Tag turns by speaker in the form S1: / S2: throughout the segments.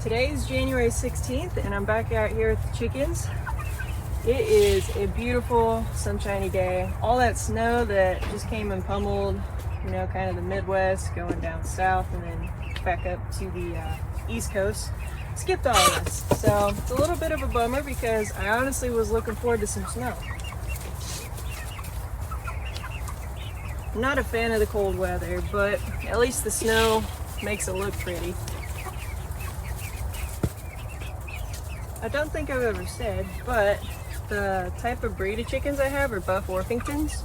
S1: Today's January 16th and I'm back out here with the chickens. It is a beautiful sunshiny day. All that snow that just came and pummeled, kind of the Midwest going down south and then back up to the East Coast, skipped all of this. So it's a little bit of a bummer because I honestly was looking forward to some snow. I'm not a fan of the cold weather, but at least the snow makes it look pretty. I don't think I've ever said, but the type of breed of chickens I have are Buff Orpingtons.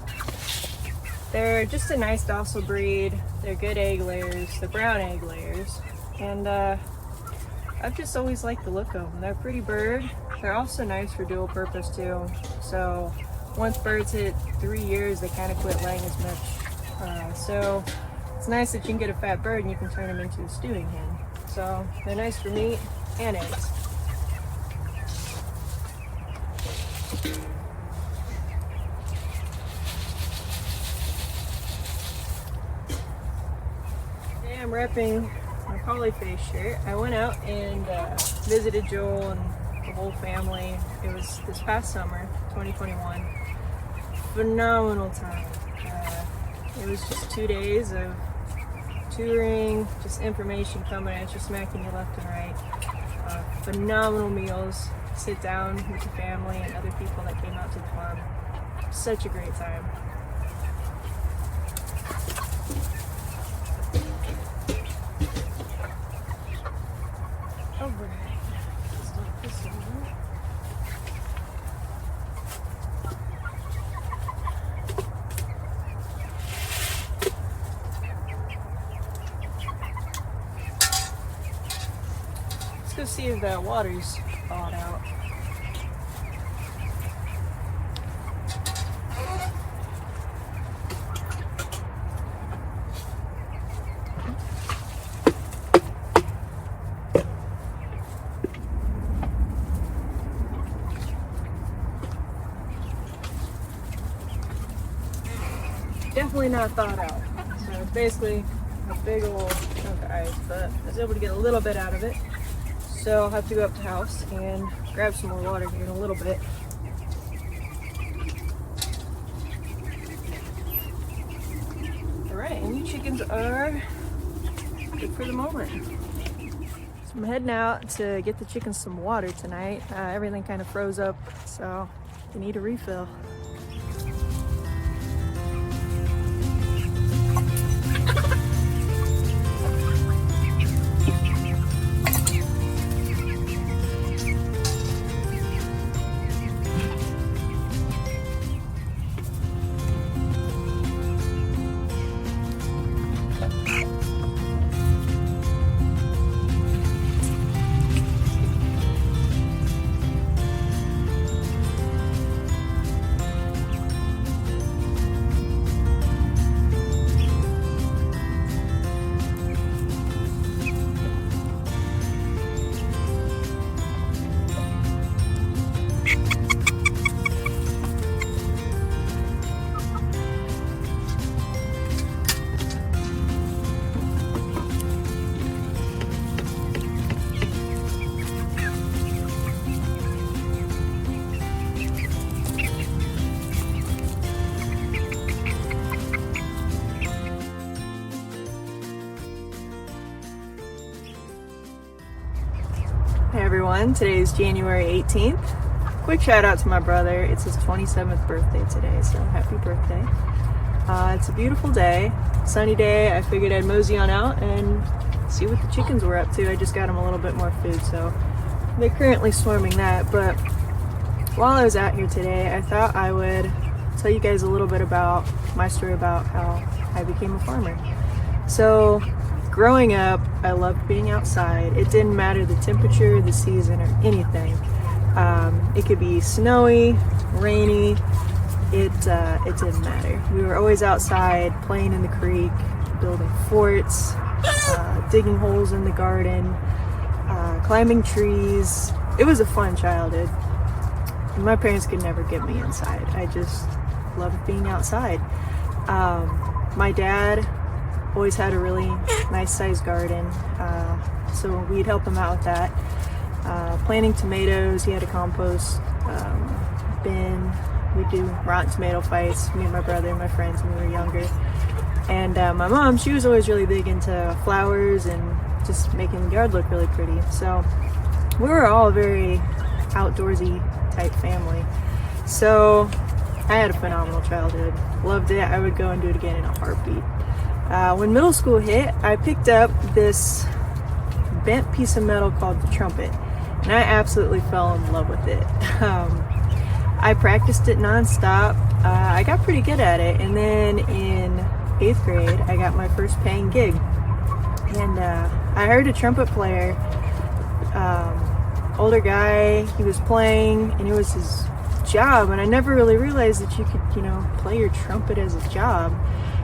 S1: They're just a nice docile breed. They're good egg layers, they're brown egg layers, and I've just always liked the look of them. They're a pretty bird. They're also nice for dual purpose too. So once birds hit 3 years, they kind of quit laying as much. So it's nice that you can get a fat bird and you can turn them into a stewing hen. So they're nice for meat and eggs. Today I'm repping my polyface shirt. I went out and visited Joel and the whole family. It was this past summer, 2021. Phenomenal time. It was just 2 days of touring, just information coming at you, smacking you left and right. Phenomenal meals. Sit down with the family and other people that came out to the farm. Such a great time. All right. Just like this over. Let's go see if the water's thawed out. Definitely not thawed out. So it's basically a big old chunk of ice, but I was able to get a little bit out of it. So I'll have to go up to the house and grab some more water here in a little bit. Alright, and you chickens are good for the moment. So I'm heading out to get the chickens some water tonight. Everything kind of froze up, so they need a refill. Hey everyone, today is January 18th. Quick shout out to my brother. It's his 27th birthday today, so happy birthday. It's a beautiful day, sunny day. I figured I'd mosey on out and see what the chickens were up to. I just got them a little bit more food, so they're currently swarming that. But while I was out here today, I thought I would tell you guys a little bit about my story about how I became a farmer. So growing up, I loved being outside. It didn't matter the temperature, the season, or anything. It could be snowy, rainy, it didn't matter. We were always outside, playing in the creek, building forts, digging holes in the garden, climbing trees. It was a fun childhood. My parents could never get me inside. I just loved being outside. My dad always had a really nice sized garden. so we'd help him out with that. Planting tomatoes, he had a compost bin. We do rotten tomato fights, me and my brother and my friends when we were younger. And my mom, she was always really big into flowers and just making the yard look really pretty. So we were all a very outdoorsy type family. So I had a phenomenal childhood. Loved it. I would go and do it again in a heartbeat. When middle school hit, I picked up this bent piece of metal called the trumpet, and I absolutely fell in love with it. I practiced it nonstop. I got pretty good at it, and then in 8th grade, I got my first paying gig. And I heard a trumpet player, older guy, he was playing, and it was his job, and I never really realized that you could, play your trumpet as a job.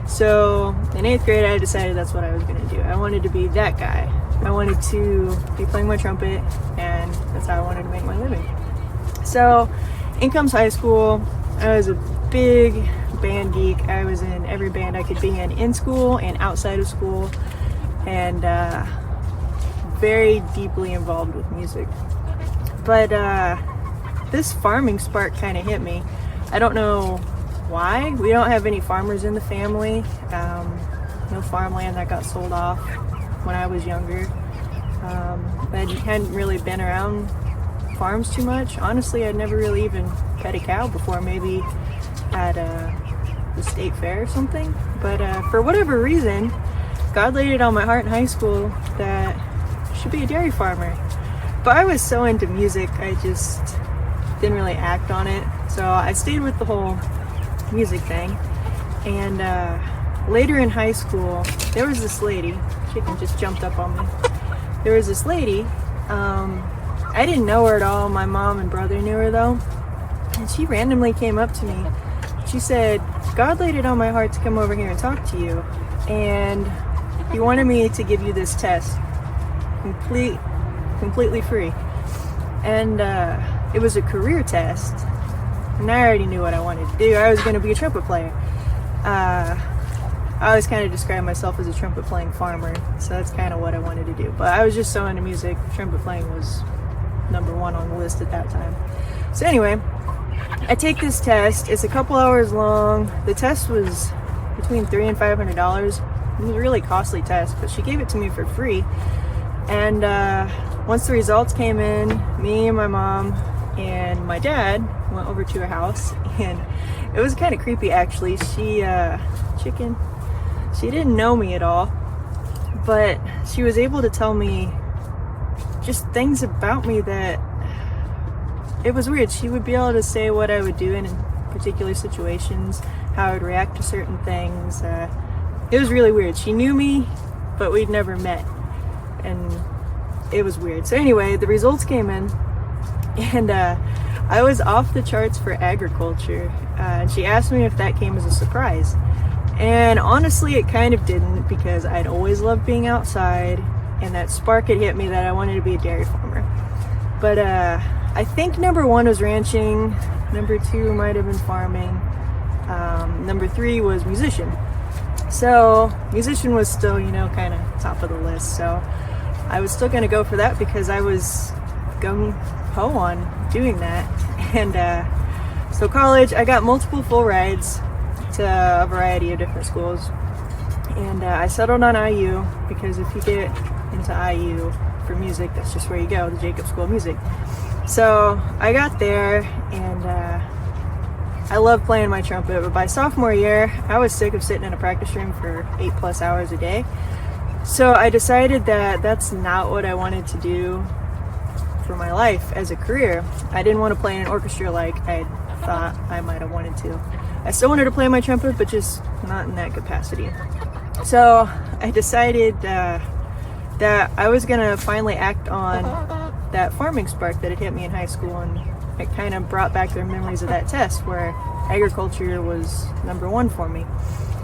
S1: So in 8th grade, I decided that's what I was going to do. I wanted to be that guy. I wanted to be playing my trumpet, and that's how I wanted to make my living. So in comes high school. I was a big band geek. I was in every band I could be in school and outside of school, and very deeply involved with music. But this farming spark kind of hit me. I don't know why. We don't have any farmers in the family. No farmland that got sold off when I was younger. I hadn't really been around farms too much. Honestly, I'd never really even fed a cow before, maybe at the state fair or something. But for whatever reason, God laid it on my heart in high school that I should be a dairy farmer. But I was so into music, I just didn't really act on it. So I stayed with the whole music thing. And later in high school, there was this lady. Chicken just jumped up on me. There was this lady. I didn't know her at all. My mom and brother knew her though. And she randomly came up to me. She said, God laid it on my heart to come over here and talk to you. And he wanted me to give you this test. Completely free. And it was a career test. And I already knew what I wanted to do. I was going to be a trumpet player. I always kind of describe myself as a trumpet playing farmer. So that's kind of what I wanted to do. But I was just so into music. Trumpet playing was number one on the list at that time. So anyway, I take this test. It's a couple hours long. The test was between $300 and $500. It was a really costly test, but she gave it to me for free. And once the results came in, me and my mom and my dad went over to her house, and it was kind of creepy actually. She didn't know me at all, but she was able to tell me just things about me that it was weird. She would be able to say what I would do in particular situations, how I would react to certain things. It was really weird. She knew me, but we'd never met, and it was weird. So anyway, the results came in, and I was off the charts for agriculture, and she asked me if that came as a surprise. And honestly, it kind of didn't, because I'd always loved being outside, and that spark had hit me that I wanted to be a dairy farmer. But I think number one was ranching, number two might have been farming, number three was musician. So musician was still, kind of top of the list. So I was still going to go for that because I was gung-ho on doing that. And so college, I got multiple full rides to a variety of different schools. And I settled on IU because if you get into IU for music, that's just where you go, the Jacob School of Music. So I got there, and I loved playing my trumpet, but by sophomore year, I was sick of sitting in a practice room for 8+ hours a day. So I decided that that's not what I wanted to do for my life as a career. I didn't want to play in an orchestra like I thought I might have wanted to. I still wanted to play my trumpet, but just not in that capacity. So I decided that I was going to finally act on that farming spark that had hit me in high school, and it kind of brought back their memories of that test where agriculture was number one for me.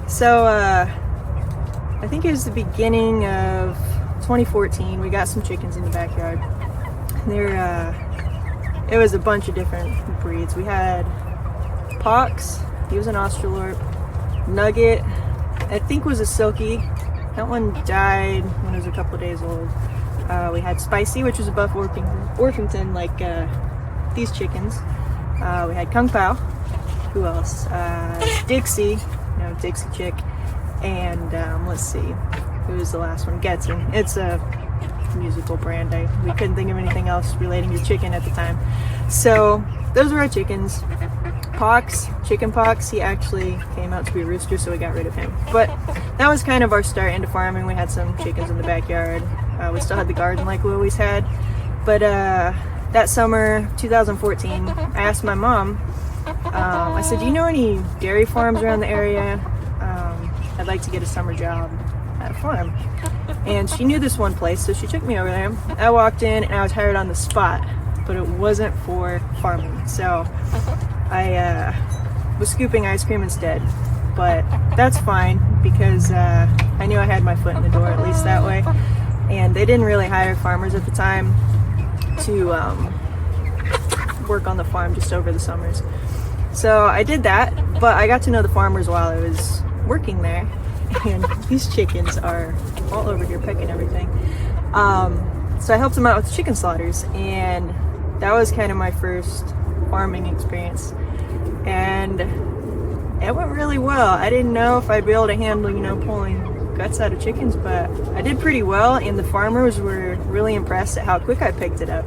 S1: So I think it was the beginning of 2014. We got some chickens in the backyard. It was a bunch of different breeds. We had Pox, he was an Australorp. Nugget, I think was a Silkie. That one died when it was a couple days old. We had Spicy, which was above Orpington, like these chickens. We had Kung Pao. Who else? Dixie, Dixie Chick. And let's see, who was the last one? Getson. It's a musical brand. We couldn't think of anything else relating to chicken at the time. So those were our chickens. Pox, Chicken Pox, he actually came out to be a rooster, so we got rid of him. But that was kind of our start into farming. We had some chickens in the backyard. We still had the garden like we always had. But that summer, 2014, I asked my mom, I said, do you know any dairy farms around the area? I'd like to get a summer job at a farm. And she knew this one place, so she took me over there. I walked in and I was hired on the spot, but it wasn't for farming. So I was scooping ice cream instead. But that's fine because I knew I had my foot in the door, at least that way. And they didn't really hire farmers at the time to work on the farm just over the summers. So I did that, but I got to know the farmers while I was working there. And these chickens are all over here pecking everything. So I helped them out with chicken slaughters, and that was kind of my first farming experience. And it went really well. I didn't know if I'd be able to handle, pulling guts out of chickens, but I did pretty well, and the farmers were really impressed at how quick I picked it up.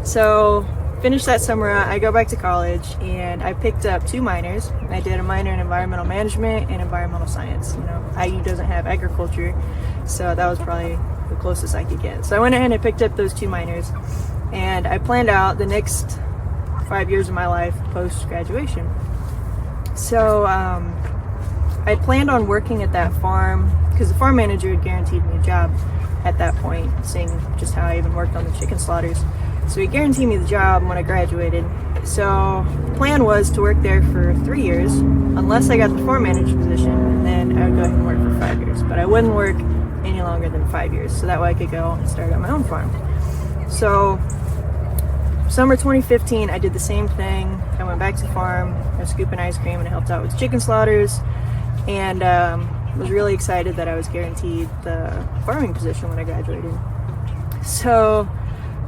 S1: So finished that summer out, I go back to college, and I picked up 2 minors. I did a minor in environmental management and environmental science. IU doesn't have agriculture, so that was probably the closest I could get. So I went ahead and picked up those 2 minors, and I planned out the next 5 years of my life post-graduation. So I planned on working at that farm because the farm manager had guaranteed me a job at that point, seeing just how I even worked on the chicken slaughters. So he guaranteed me the job when I graduated. So the plan was to work there for 3 years, unless I got the farm manager position, and then I would go ahead and work for 5 years. But I wouldn't work any longer than 5 years, so that way I could go and start on my own farm. So summer 2015, I did the same thing. I went back to the farm, I was scooping ice cream, and I helped out with chicken slaughters, and was really excited that I was guaranteed the farming position when I graduated. So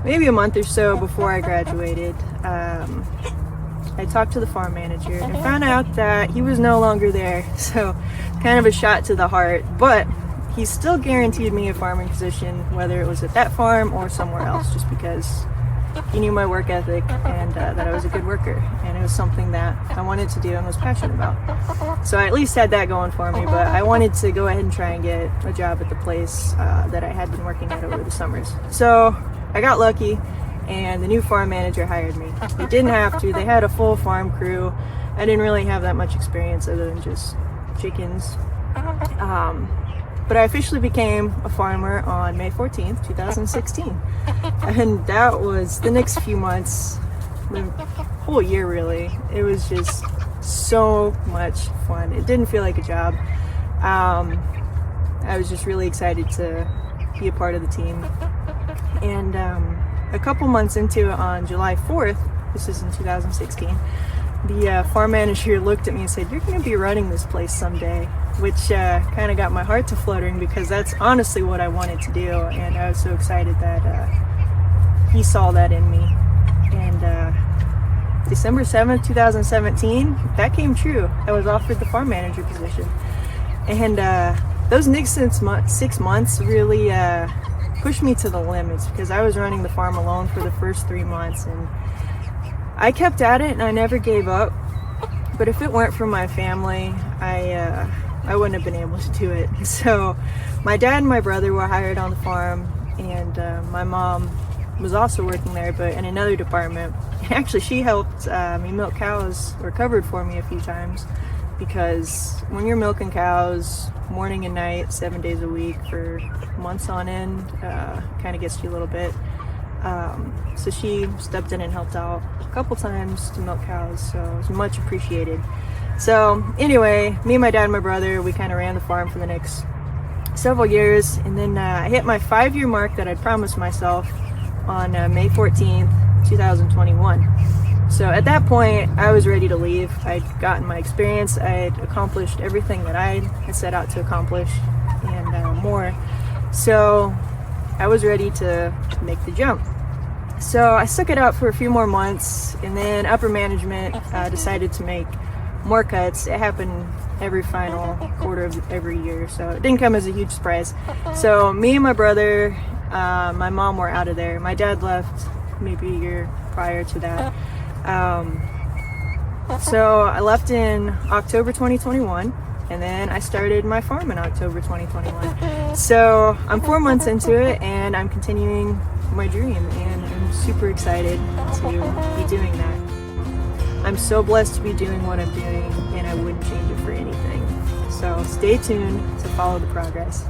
S1: maybe a month or so before I graduated, I talked to the farm manager and found out that he was no longer there. So kind of a shot to the heart, but he still guaranteed me a farming position, whether it was at that farm or somewhere else, just because he knew my work ethic and that I was a good worker, and it was something that I wanted to do and was passionate about. So I at least had that going for me, but I wanted to go ahead and try and get a job at the place that I had been working at over the summers. So I got lucky, and the new farm manager hired me. They didn't have to. They had a full farm crew. I didn't really have that much experience other than just chickens. But I officially became a farmer on May 14th, 2016. And that was the next few months, the whole year really. It was just so much fun. It didn't feel like a job. I was just really excited to be a part of the team. And a couple months into it, on July 4th, this is in 2016, the farm manager looked at me and said, "You're going to be running this place someday," which kind of got my heart to fluttering, because that's honestly what I wanted to do, and I was so excited that he saw that in me. And December 7th, 2017, that came true. I was offered the farm manager position, and those next 6 months really pushed me to the limits, because I was running the farm alone for the first 3 months, and I kept at it and I never gave up. But if it weren't for my family, I wouldn't have been able to do it. So my dad and my brother were hired on the farm, and my mom was also working there, but in another department. Actually, she helped me milk cows, or covered for me a few times, because when you're milking cows morning and night 7 days a week for months on end, kind of gets you a little bit. So she stepped in and helped out a couple times to milk cows, so it was much appreciated. So anyway, me, my dad, and my brother, we kind of ran the farm for the next several years, and then I hit my 5-year mark that I'd promised myself on May 14th, 2021. So at that point, I was ready to leave. I'd gotten my experience, I'd accomplished everything that I had set out to accomplish, and more. So I was ready to make the jump. So I stuck it out for a few more months, and then upper management decided to make more cuts. It happened every final quarter of every year, so it didn't come as a huge surprise. So me and my brother, my mom were out of there. My dad left maybe a year prior to that. So I left in October 2021, and then I started my farm in October 2021. So I'm 4 months into it, and I'm continuing my dream, and I'm super excited to be doing that. I'm so blessed to be doing what I'm doing, and I wouldn't change it for anything. So stay tuned to follow the progress.